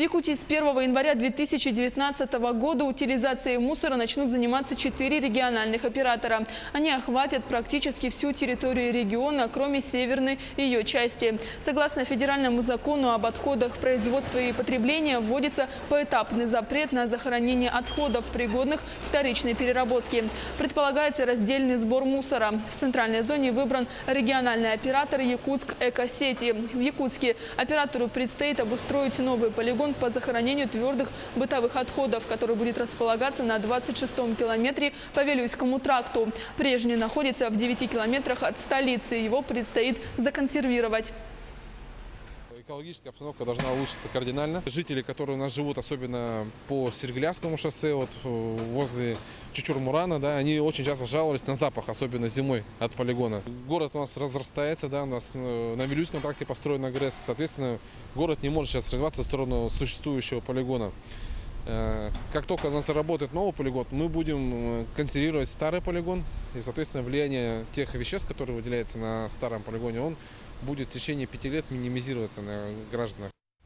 В Якутии с 1 января 2019 года утилизацией мусора начнут заниматься 4 региональных оператора. Они охватят практически всю территорию региона, кроме северной ее части. Согласно федеральному закону об отходах производства и потребления, вводится поэтапный запрет на захоронение отходов, пригодных к вторичной переработке. Предполагается раздельный сбор мусора. В центральной зоне выбран региональный оператор Якутск Экосети. В Якутске оператору предстоит обустроить новый полигон по захоронению твердых бытовых отходов, который будет располагаться на 26-м километре по Вилюйскому тракту. Прежний находится в 9 километрах от столицы. Его предстоит законсервировать. Экологическая обстановка должна улучшиться кардинально. Жители, которые у нас живут, особенно по Серегляскому шоссе, вот возле Чучур-Мурана, да, они очень часто жаловались на запах, особенно зимой от полигона. Город у нас разрастается, да, у нас на Вилюйском тракте построен АГРЭС, соответственно, город не может сейчас развиваться в сторону существующего полигона. Как только у нас заработает новый полигон, мы будем консервировать старый полигон, и, соответственно, влияние тех веществ, которые выделяются на старом полигоне, он будет в течение 5 лет минимизироваться на гражданах.